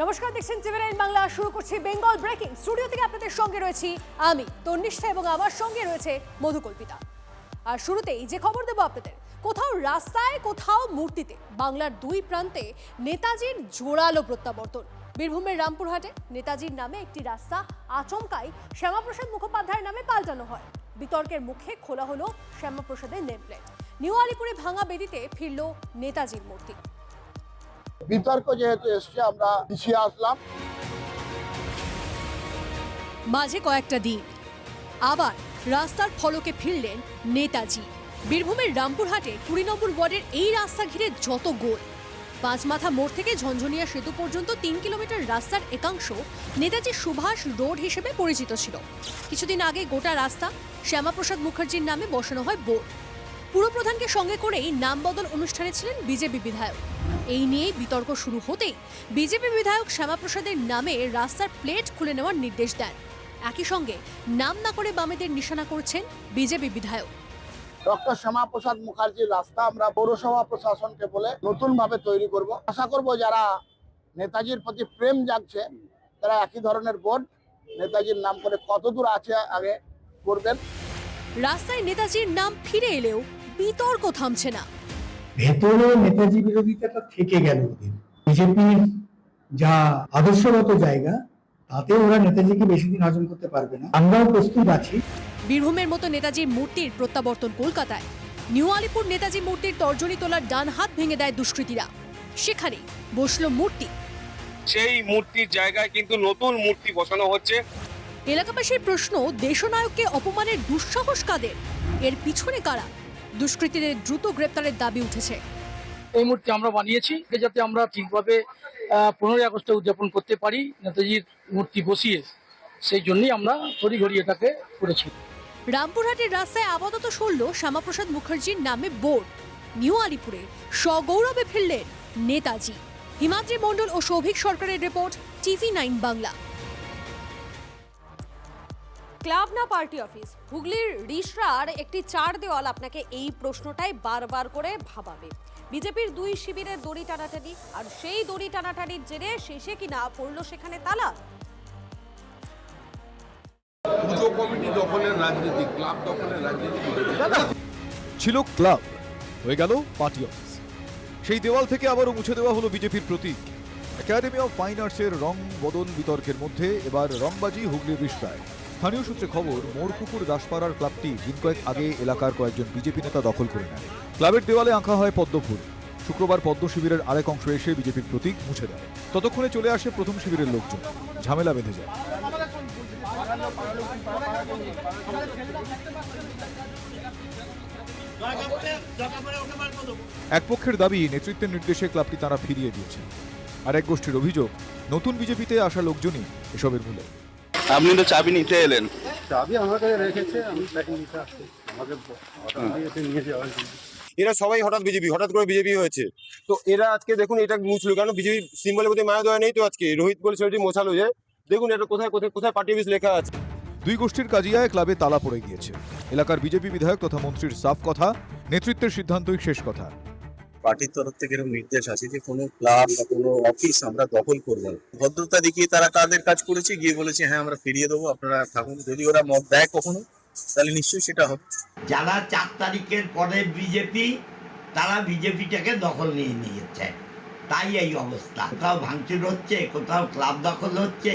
নমস্কার, দেখছেন টিভি9 বাংলা। শুরু করছি বেঙ্গল ব্রেকিং। স্টুডিও থেকে আপনাদের সঙ্গে রয়েছি আমি তন্নিষ্ঠা এবং আমার সঙ্গে রয়েছে মধুকল্পিতা। আর শুরুতেই যে খবর দেব আপনাদের, কোথাও রাস্তায় কোথাও মূর্তিতে বাংলার দুই প্রান্তে নেতাজির জোরালো প্রত্যাবর্তন। বীরভূমের রামপুরহাটে নেতাজির নামে একটি রাস্তা আচমকাই শ্যামাপ্রসাদ মুখোপাধ্যায়ের নামে পাল্টানো হয়। বিতর্কের মুখে খোলা হলো শ্যামাপ্রসাদের নেমপ্লেট। নিউ আলিপুরে ভাঙা বেদিতে ফিরল নেতাজির মূর্তি। বিতর্ক যেহেতু এসছে, আমরা পিছিয়ে আসলাম। মাঝে কয়েকটা দিন আবার রাস্তার ফলকে ফিরলেন নেতাজি। বীরভূমের রামপুরহাটে 20 নম্বর ওয়ার্ডের এই রাস্তা ঘিরে যত গোল। পাঁচমাথা মোড় থেকে ঝঞ্ঝনিয়া সেতু পর্যন্ত 3 কিলোমিটার রাস্তার একাংশ নেতাজি সুভাষ রোড হিসেবে পরিচিত ছিল। কিছুদিন আগে গোটা রাস্তা শ্যামাপ্রসাদ মুখার্জির নামে বসানো হয় বোর্ড। পুরপ্রধানকে সঙ্গে করেই নাম বদল অনুষ্ঠানে ছিলেন বিজেপি বিধায়ক। এই নিয়েই বিতর্ক শুরু হতেই বিজেপি বিধায়ক শ্যামাপ্রসাদের নামে রাস্তার প্লেট খুলে নেওয়ার নির্দেশ দেন। একই সঙ্গে নাম না করে বামেদের নিশানা করছেন বিজেপি বিধায়ক। ডক্টর শ্যামাপ্রসাদ মুখার্জির রাস্তা আমরা পৌরসভা প্রশাসনকে বলে নতুন ভাবে তৈরি করব। আশা করব যারা নেতাজির প্রতি প্রেম জাগছে তারা একই ধরনের বোর্ড নেতাজির নাম করে কতদূর আছে আগে করবেন। রাস্তায় নেতাজির নাম ফিরে এলেও বিতর্ক থামছে না। ভেতরে নেতাজি বিরোধিতাটা থেকে গেল। ওদের বিজেপির যা আদর্শগত জায়গা, তাতে ওরা নেতাজিকে বেশি দিন হজম করতে পারবে না। আমরাও প্রস্তুত আছি। বীরভূমের মতো নেতাজির মূর্তির প্রত্যাবর্তন কলকাতায়। নিউ আলিপুর নেতাজি মূর্তির তর্জনী তোলার ডান হাত ভেঙে দেয় দুষ্কৃতীরা। সেখানে বসলো মূর্তি। সেই মূর্তির জায়গায় কিন্তু নতুন মূর্তি বসানো হচ্ছে। এলাকাবাসীর প্রশ্ন, দেশনায়ককে অপমানের দুঃসাহস কাদের? এর পিছনে কারা? দুষ্কৃতীদের দ্রুত গ্রেপ্তারের দাবি উঠেছে। এই মূর্তি আমরা বানিয়েছি যাতে আমরা ঠিকভাবে 15ই আগস্টে উদযাপন করতে পারি নেতাজির মূর্তি বসিয়ে। সেই জন্যই আমরা তড়িঘড়ি এটাকে করেছি। রামপুরহাটের রাস্তায় আপাতত সরল শ্যামাপ্রসাদ মুখার্জির নামে বোর্ড। নিউ আলিপুরে সগৌরবে ফিরলেন নেতাজি। হিমাদ্রি মণ্ডল ও সৌভিক সরকারের রিপোর্ট, টিভি9 বাংলা। ক্লাব না পার্টি অফিস? হুগলির রিশরার একটি চার দেওয়াল আপনাকে এই প্রশ্নটাই বারবার করে ভাবাবে। বিজেপির দুই শিবিরের দড়ি টানাটানি, আর সেই দড়ি টানাটানির জেরে শেষে কিনা পড়ল সেখানে তালা। পুজো কমিটি দখলের রাজনীতি, ক্লাব দখলের রাজনীতি ছিল ক্লাব, হয়ে গেল পার্টি অফিস। সেই দেওয়াল থেকে আবারও মুছে দেওয়া হলো বিজেপির প্রতীক। একাডেমি অফ ফাইন আর্টসের রং বদল বিতর্কের মধ্যে এবার রংবাজি হুগলির রিশরায়। স্থানীয় সূত্রে খবর, মোড়পুকুর দাসপাড়ার ক্লাবটি দিন কয়েক আগে এলাকার কয়েকজন বিজেপি নেতা দখল করে নেয়। ক্লাবের দেওয়ালে আঁকা হয় পদ্মফুল। শুক্রবার পদ্ম শিবিরের আরেক অংশ এসে বিজেপির প্রতীক মুছে দেয়। ততক্ষণে চলে আসে প্রথম শিবিরের লোকজন। ঝামেলা বেঁধে যায়। এক পক্ষের দাবি, নেতৃত্বের নির্দেশে ক্লাবটি তারা ফিরিয়ে দিয়েছে। আর এক গোষ্ঠীর অভিযোগ, নতুন বিজেপিতে আসা লোকজনই এসবের মূলে। আপনি তো চাবি নিতে এলেন। চাবি আমার কাছে রেখেছে, আমি তাকে নিতে আসছি। আমাকে নিয়ে যাওয়ার জন্য এরা সবাই হঠাৎ করে বিজেপি হয়েছে। তো এরা আজকে দেখুন এটা মুছলো কেন? বিজেপি সিম্বলের প্রতি মায়া দেওয়া নেই তো। আজকে রোহিত বলে ছেলেটি মোছালো যে, দেখুন এটা কোথায় কোথায় কোথায় পার্টি অফিস লেখা আছে। দুই গোষ্ঠীর কাজিয়ায় ক্লাবে তালা পড়ে গিয়েছে। এলাকার বিজেপি বিধায়ক তথা মন্ত্রীর সাফ কথা, নেতৃত্বের সিদ্ধান্তই শেষ কথা। পার্টির তরফ থেকে এরকম নির্দেশ আছে যে কোনো ক্লাব বা কোনো অফিস আমরা দখল করবো না। ভদ্রতা দেখিয়ে তারা তাদের কাজ করেছে, গিয়ে বলেছে হ্যাঁ আমরা ফিরিয়ে দেবো, আপনারা থাকুন। যদি ওরা মত দেয় কখনো, তাহলে নিশ্চয়ই সেটা হবে। যারা 4 তারিখের পরে বিজেপি, তারা বিজেপিটাকে দখল নিয়ে নিয়েছে, তাই এই অবস্থা। কোথাও ভাঙচুর হচ্ছে, কোথাও ক্লাব দখল হচ্ছে।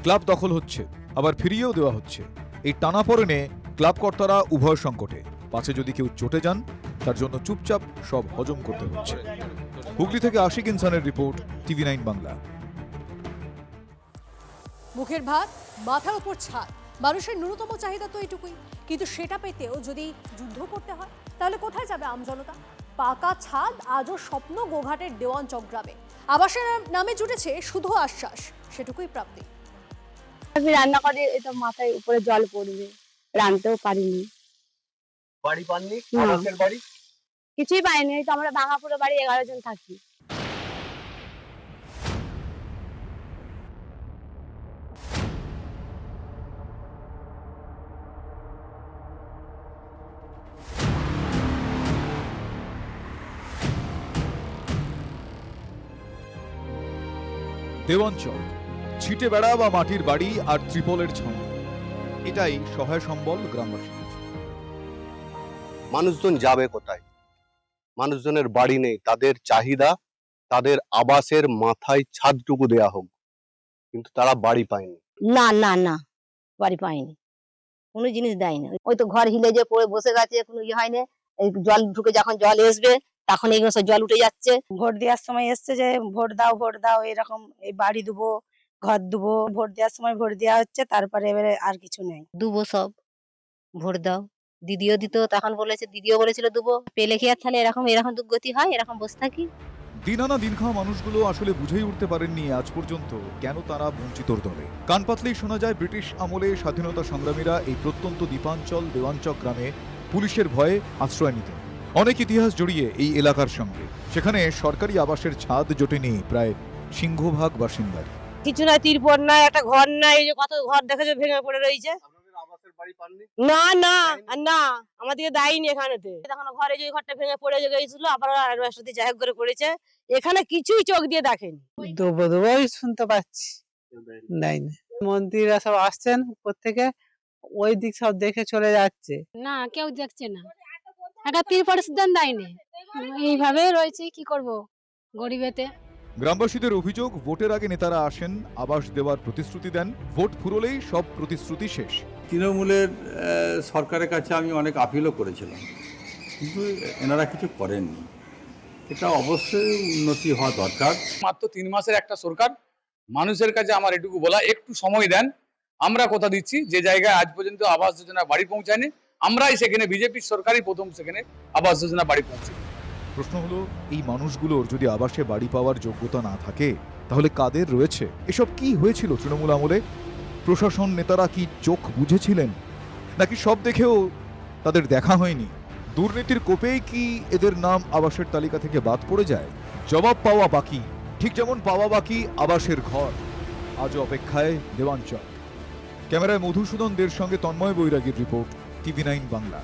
ক্লাব দখল হচ্ছে, আবার ফিরিয়েও দেওয়া হচ্ছে। এই টানাপোড়েনে ক্লাব কর্তারা উভয় সংকটে। পাছে যদি কেউ চটে যান, তার জন্য চুপচাপ সব হজম করতে হচ্ছে। হুগলি থেকে আশিক ইনসানের রিপোর্ট, টিভি9 বাংলা। মুখের ভাত, মাথার উপর ছাদ, মানুষের ন্যূনতম চাহিদা তো এইটুকুই। কিন্তু সেটা পেতেও যদি যুদ্ধ করতে হয়, তাহলে কোথায় যাবে আমজনতা? পাকা ছাদ আজও স্বপ্ন গোঘাটের দেওয়ান চকগ্রামে। আবাসের নামে জুটেছে শুধু আশ্বাস, সেটুকুই প্রাপ্তি। আমি রান্না করে এটা মাথায় উপরে জল পড়বে, রাঁধতেও পারিনি। বাড়ি পাননি? বাড়ি কিছুই পাইনি। তো আমরা ভাঙাপুরো বাড়ি 11 জন থাকি। দেওয়াঞ্চল, ছিটে বেড়া বা মাটির বাড়ি আর ত্রিপলের ছাউনি, এটাই সহায় সম্বল গ্রামবাসী। মানুষজন যাবে কোথায়? মানুষজনের বাড়ি নেই, তাদের চাহিদা তাদের আবাসের মাথায় ছাদটুকু দেয়া হোক, কিন্তু তারা বাড়ি পায়নি। না না না, বাড়ি পাইনি, কোনো জিনিস দেয়নি। ওই তো ঘর হিলে যে পড়ে বসে গেছে, কোনো ইয়ে হয়নি। এই জল ঢুকে যখন জল আসবে তখন এইগুলো সব জল উঠে যাচ্ছে। ভোট দেওয়ার সময় এসছে যে ভোট দাও এরকম, এই বাড়ি দেবো, ঘর দেবো। ভোট দেওয়ার সময় ভোট দেওয়া হচ্ছে, তারপরে এবারে আর কিছু নেই। দুবো সব, ভোট দাও। দিদিও দিত, তখন বলেছে, দিদিও বলেছিল দুবো। পেলে কি আর তাহলে এরকম এরকম দুর্গতি হয়? এরকম বসে থাকি? দিন আনা দিন খাওয়া মানুষগুলো আসলে বুঝেই উঠতে পারেননি আজ পর্যন্ত কেন তারা বঞ্চিতর দলে। কান পাতলেই শোনা যায় ব্রিটিশ আমলে স্বাধীনতা সংগ্রামীরা এই প্রত্যন্ত দ্বীপাঞ্চল দেওয়াঞ্চক গ্রামে পুলিশের ভয়ে আশ্রয় নিতেন। অনেক ইতিহাস জড়িয়ে এই এলাকার সঙ্গে। সেখানে সরকারি আবাসের ছাদ জোটেনি প্রায় সিংহভাগ বাসিন্দার। কিছু নাই, তিরপল নাই, একটা ঘর নাই। এই যে কত ঘর দেখেছো ভেঙে পড়ে রয়েছে। না না না, আমাদেরকে দেয়নি এখানেতে। তখন ঘরে যে ঘরটা ভেঙে পড়ে গেছিল, আবার সাথে যাই করে করেছে। এখানে কিছুই চোখ দিয়ে দেখেনি। দুবোই শুনতে পাচ্ছি, দেয়নি। মন্ত্রীরা সব আসছেন উপর থেকে, ওই দিক সব দেখে চলে যাচ্ছে। না, কেউ দেখছে না, একটা তিরপল সিদ্ধান্ত দেয়নি। এইভাবে রয়েছে, কি করব গরিবেতে। গ্রামবাসীদের অভিযোগ, ভোটের আগে নেতারা আসেন, আবাস দেওয়ার প্রতিশ্রুতি দেন, ভোট ফুরলেই সব প্রতিশ্রুতি শেষ। তৃণমূলের সরকারের কাছে আমি অনেক আপিলও করেছিলাম, কিন্তু এনারা কিছু করেননি। এটা অবশ্যই উন্নতি হওয়া দরকার। মাত্র 3 মাসের একটা সরকার, মানুষের কাছে আমার এটুকু বলা, একটু সময় দেন। আমরা কথা দিচ্ছি, যে জায়গায় আজ পর্যন্ত আবাস যোজনা বাড়ি পৌঁছায়নি, আমরাই সেখানে, বিজেপির সরকারই প্রথম সেখানে আবাস যোজনা বাড়ি পৌঁছে। প্রশ্ন হলো, এই মানুষগুলোর যদি আবাসে বাড়ি পাওয়ার যোগ্যতা না থাকে, তাহলে কাদের রয়েছে? এসব কি হয়েছিল তৃণমূল আমলে? প্রশাসন নেতারা কি চোখ বুঝেছিলেন, নাকি সব দেখেও তাদের দেখা হয়নি? দুর্নীতির কোপেই কি এদের নাম আবাসের তালিকা থেকে বাদ পড়ে যায়? জবাব পাওয়া বাকি, ঠিক যেমন পাওয়া বাকি আবাসের ঘর। আজ অপেক্ষায় দেওয়াঞ্চল। ক্যামেরায় মধুসূদনদের সঙ্গে তন্ময় বৈরাগীর রিপোর্ট, TV9 বাংলা।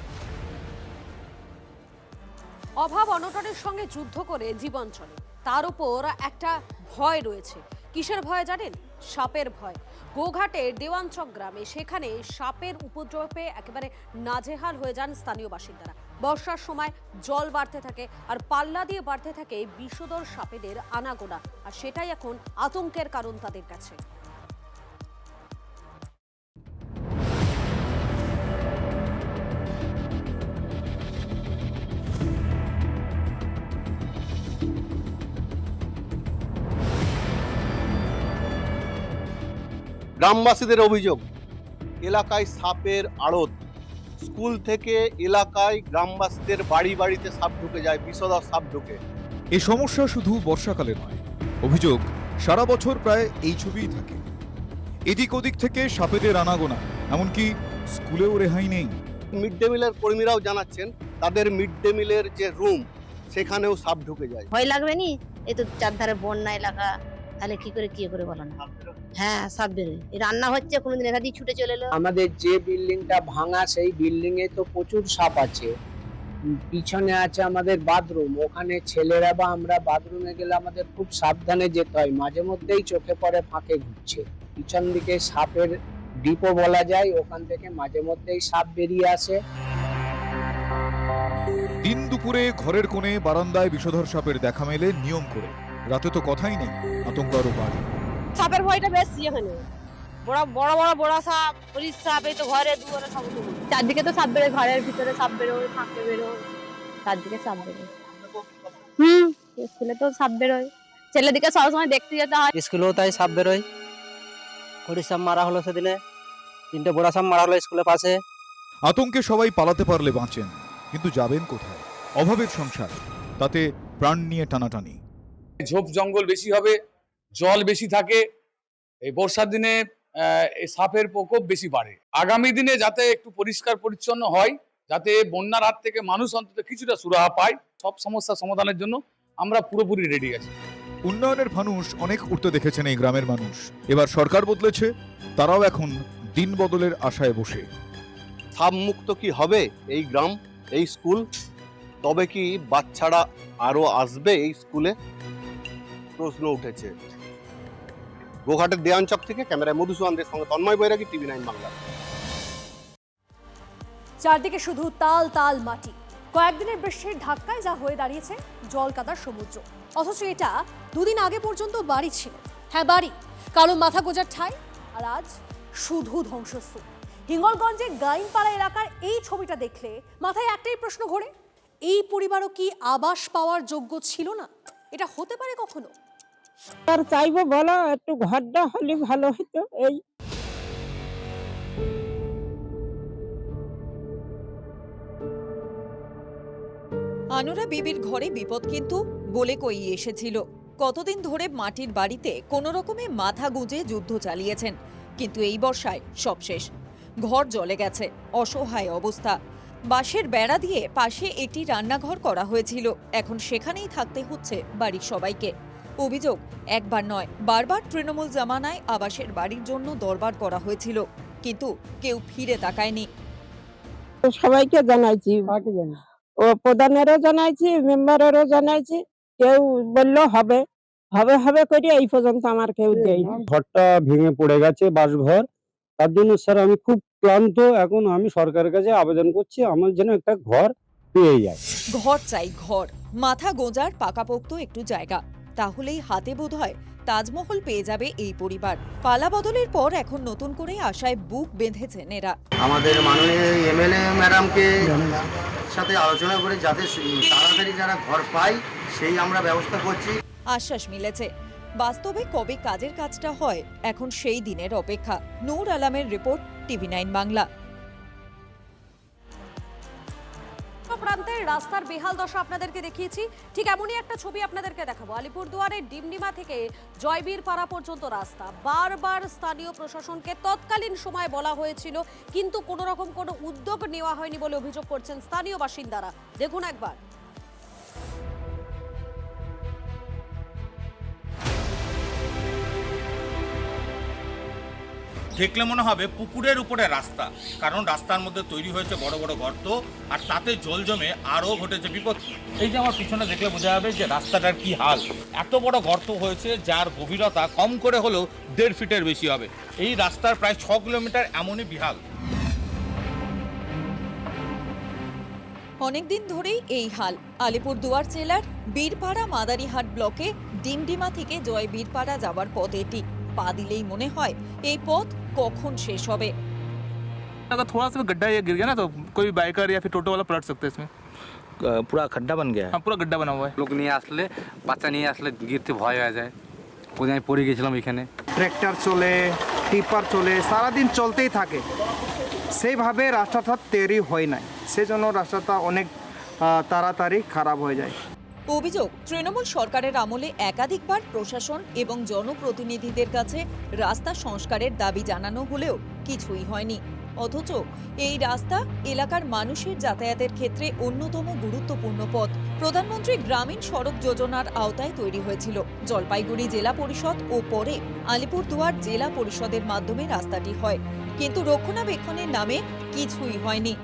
অভাব অনটনের সঙ্গে যুদ্ধ করে জীবন চলে, তার উপর একটা ভয় রয়েছে। কিসের ভয় জানেন? সাপের ভয়। গোঘাটের দেওয়াঞ্চক গ্রামে, সেখানে সাপের উপদ্রবে একেবারে নাজেহাল হয়ে যান স্থানীয় বাসিন্দারা। বর্ষার সময় জল বাড়তে থাকে, আর পাল্লা দিয়ে বাড়তে থাকে বিষধর সাপেদের আনাগোনা, আর সেটাই এখন আতঙ্কের কারণ তাদের কাছে। গ্রামবাসীদের অভিযোগ, এলাকায় সাপের আড়ত। স্কুল থেকে এলাকায় গ্রামবাসীদের বাড়ি বাড়িতে সাপ ঢুকে যায়, বিষধর সাপ ঢুকে। এই সমস্যা শুধু বর্ষাকালে নয়, অভিযোগ সারা বছর প্রায় এই ছবিই থাকে। এদিক ওদিক থেকে সাপেদের আনাগোনা, এমনকি স্কুলেও রেহাই নেই। মিড ডে মিলের কর্মীরাও জানাচ্ছেন, তাদের মিড ডে মিলের যে রুম, সেখানেও সাপ ঢুকে যায়। ভয় লাগবে নি? এই তো চারধারে বন্যা এলাকা, তাহলে কি করে বলো না? হ্যাঁ, সাপ বেরোয়। এই রান্না হচ্ছে, কোনোদিন এখান দিয়ে ছুটে চলে এলো। আমাদের যে বিল্ডিংটা ভাঙা, সেই বিল্ডিং এ তো প্রচুর সাপ আছে। পিছনে আছে আমাদের বাথরুম, ওখানে ছেলেরা বা আমরা বাথরুমে গেলে আমাদের খুব সাবধানে যেতে হয়। মাঝে মধ্যেই চোখে পড়ে ফাঁকে ঘুরছে। পিছন দিকে সাপের ডিপো বলা যায়, ওখান থেকে মাঝে মধ্যেই সাপ বেরিয়ে আসে। দিন দুপুরে ঘরের কোণে বারান্দায় বিষধর সাপের দেখা মেলে নিয়ম করে। রাতে তো কথাই নেই, আতঙ্ক আরো বাড়ে। সাপের ভয়টা বেশি এখানে। বড় সাপ, পুলিশ সাপ, এই তো ঘরে দুয়ারে সব। চারদিকে তো সাপ বেরোয়, ঘরের ভিতরে সাপ বেরোয়, ফাঁকে বেরোয়, চারদিকে সাপ বেরোয়। স্কুলে তো সাপ বেরোয়, ছেলেদিকে সবসময় দেখতে যেতে হয়। স্কুলেও তাই সাপ বেরোয়। হরিশ সাপ মারা হলো সেদিনে, 3টে বড় সাপ মারা হলো স্কুলের পাশে। আতঙ্কে সবাই পালাতে পারলে বাঁচেন, কিন্তু যাবেন কোথায়? অভাবের সংসার, তাতে প্রাণ নিয়ে টানাটানি। ঝোপ জঙ্গল বেশি হবে, জল বেশি থাকে, এই বর্ষার দিনে এই সাপের প্রকোপ বেশি বাড়ে। আগামী দিনে যাতে একটু পরিষ্কার পরিচ্ছন্ন হয়, যাতে বন্যার হাত থেকে মানুষ অন্তত কিছুটা সুরাহা পায়, সব সমস্যা সমাধানের জন্য আমরা পুরোপুরি রেডি আছি। উন্নয়নের ফানুষ অনেক উঠতে দেখেছেন এই গ্রামের মানুষ। এবার সরকার বদলেছে, তারাও এখন দিন বদলের আশায় বসে। সাপ মুক্ত কি হবে এই গ্রাম, এই স্কুল? তবে কি বাচ্চারা আরো আসবে এই স্কুলে? প্রশ্ন উঠেছে। গোঘাটের দেয়ানচক থেকে ক্যামেরায় মধুসূদনদের সঙ্গে তন্ময় বৈরাগী, TV9 বাংলা। চারদিকে শুধু তাল তাল মাটি। কয়েকদিনের বৃষ্টির ধাক্কায় যা হয়ে দাঁড়িয়েছে জল কাদার সমুদ্র। অথচ এটা দুদিন আগে পর্যন্ত বাড়ি ছিল। হ্যাঁ, বাড়ি, কারো মাথা গোজার ঠাঁই, আর আজ শুধু ধ্বংসস্তূপ। হিঙ্গলগঞ্জের গাইনপাড়া এলাকার এই ছবিটা দেখলে মাথায় একটাই প্রশ্ন ঘোরে, এই পরিবারও কি আবাস পাওয়ার যোগ্য ছিল না? এটা হতে পারে কখনো? আর চাইবো বলো, একটু ঘরটা হলে ভালো হতো। এই আনোরা বিবির ঘরে বিপদ কিন্তু বলে কই এসেছিল। কতদিন ধরে মাটির বাড়িতে কোনো রকমে মাথা গুঁজে যুদ্ধ চালিয়েছেন, কিন্তু এই বর্ষায় সব শেষ। ঘর জ্বলে গেছে, অসহায় অবস্থা। বাঁশের বেড়া দিয়ে পাশে একটি রান্নাঘর করা হয়েছিল, এখন সেখানেই থাকতে হচ্ছে বাড়ির সবাইকে। অভিযোগ একবার নয়, বারবার তৃণমূল জামানায় আবাসের বাড়ির জন্য দরবার করা হয়েছিল, কিন্তু কেউ ফিরে তাকায়নি। সবাইকে জানাইছি, ও প্রধানেরও জানাইছি, মেম্বারেরও জানাইছি, কেউ বললো হবে হবে হবে করে এই পর্যন্ত আমার কেউ দেয়নি। ঘরটা ভেঙে পড়ে গেছে, বাসঘর। তার জন্য স্যার আমি খুব ক্লান্ত। এখন আমি সরকারের কাছে আবেদন করছি আমার যেন একটা ঘর পেয়ে যায়। ঘর চাই, ঘর, মাথা গোঁজার পাকাপোক্ত একটু জায়গা, তাহলেই হাতে বোধহয় তাজমহল পেয়ে যাবে এই পরিবার। পালা বদলের পর এখন নতুন করে আশায় বুক বেঁধেছেন এরা। আমাদের মাননীয় MLA ম্যাডামকে সাথে আলোচনা করে যাতে তাড়াতাড়ি যারা ঘর পায় সেই আমরা ব্যবস্থা করছি। আশ্বাস মিলেছে, বাস্তবে কবে কাজের কাজটা হয় এখন সেই দিনের অপেক্ষা। নূর আলমের রিপোর্ট, TV9 বাংলা। প্রান্তের রাস্তার বেহাল দশা আপনাদেরকে দেখিয়েছি, ঠিক এমনই একটা ছবি আপনাদেরকে দেখাবো। আলিপুরদুয়ারের ডিমডিমা থেকে জয়বীর পাড়া পর্যন্ত রাস্তা বারবার স্থানীয় প্রশাসনকে তৎকালীন সময় বলা হয়েছিল, কিন্তু কোনো রকম কোনো উদ্যোগ নেওয়া হয়নি বলে অভিযোগ করছেন স্থানীয় বাসিন্দারা। দেখুন একবার। দেখলে মনে হবে পুকুরের উপরে রাস্তা, কারণ রাস্তার মধ্যে তৈরি হয়েছে বড় বড় গর্ত, আর তাতে জল জমে আরও ঘটেছে বিপদ। এই যে আমার পিছনে দেখলে বোঝা যাবে যে রাস্তাটার কি হাল। এত বড় গর্ত হয়েছে যার গভীরতা কম করে হলেও 1.5 ফিটের বেশি হবে। এই রাস্তার প্রায় 6 কিলোমিটার এমনই বিহাল। অনেকদিন ধরেই এই হাল। আলিপুরদুয়ার জেলার বীরপাড়া মাদারিহাট ব্লকে ডিমডিমা থেকে জয় বীরপাড়া যাওয়ার পথ এটি। পা দিলেই মনে হয় এই পথ কখন শেষ হবে। अगर थोड़ा सा गड्ढा ये गिर गया ना तो कोई बाइकर या फिर टोटो वाला पलट सकते हैं इसमें। পুরা গड्ढा बन गया है। हाँ, पूरा गड्ढा बना हुआ है। লোক নিয়ে আসলে, বাচ্চা নিয়ে আসলে গিরতে ভয় হয়ে যায়। ওই আমি পড়ে গেছিলাম এখানে। ট্র্যাক্টর চলে, টিপার চলে, সারাদিন চলতেই থাকে, সেইভাবে রাস্তাটা তৈরি হয় নাই, সেজন্য রাস্তাটা অনেক তাড়াতাড়ি খারাপ হয়ে যায়। অভিযোগ, তৃণমূল সরকারের আমলে একাধিকবার প্রশাসন এবং জনপ্রতিনিধিদের কাছে রাস্তা সংস্কারের দাবি জানানো হলেও কিছুই হয়নি। অথচ এই রাস্তা এলাকার মানুষের যাতায়াতের ক্ষেত্রে অন্যতম গুরুত্বপূর্ণ পথ। প্রধানমন্ত্রী গ্রামীণ সড়ক যোজনার আওতায় তৈরি হয়েছিল। জলপাইগুড়ি জেলা পরিষদ ও পরে আলিপুরদুয়ার জেলা পরিষদের মাধ্যমে রাস্তাটি হয়, কিন্তু রক্ষণাবেক্ষণের নামে কিছুই হয়নি।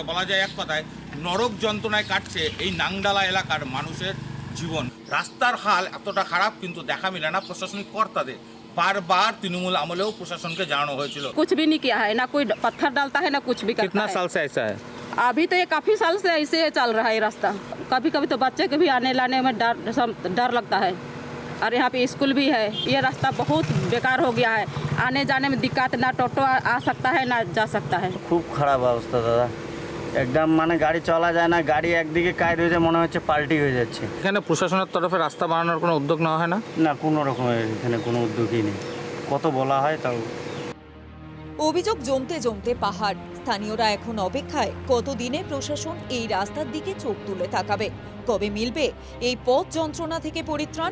বলা যায় এক কথায় নরক যন্ত্রণায় কাটছে এই নাংডালা এলাকার মানুষের জীবন। রাস্তার হাল এতটা খারাপ কিন্তু দেখা মিলে না প্রশাসনিক কর্তাদের। बार-बार तृणमूल আমলেও প্রশাসনকে জানানো হয়েছিল। कुछ भी नहीं किया है, ना कोई पत्थर डालता है, ना कुछ भी करता है। कितना साल से ऐसा है? अभी तो ये काफी साल से ऐसे चल रहा है रास्ता। कभी कभी तो बच्चे के भी आने लाने में डर लगता है, और यहाँ पे स्कूल भी है। ये रास्ता बहुत बेकार हो गया है, आने जाने में दिक्कत, ना टोटो आ सकता है ना जा सकता है। খুব খারাপ অবস্থা দাদা, একদম মানে গাড়ি চলা যায় না, গাড়ি একদিকে কাজ হয়ে যায়, মনে হচ্ছে পাল্টি হয়ে যাচ্ছে। এখানে প্রশাসনের তরফে রাস্তা বানানোর কোনো উদ্যোগ নেওয়া হয় না? না, কোনো রকমের এখানে কোনো উদ্যোগই নেই, কত বলা হয় তাও। অভিযোগ জমতে জমতে পাহাড়। স্থানীয়রা এখন অপেক্ষায় কতদিনে প্রশাসন এই রাস্তার দিকে চোখ তুলে তাকাবে, কবে মিলবে এই পথ যন্ত্রণা থেকে পরিত্রাণ।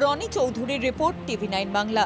রনি চৌধুরীর রিপোর্ট, TV9 বাংলা।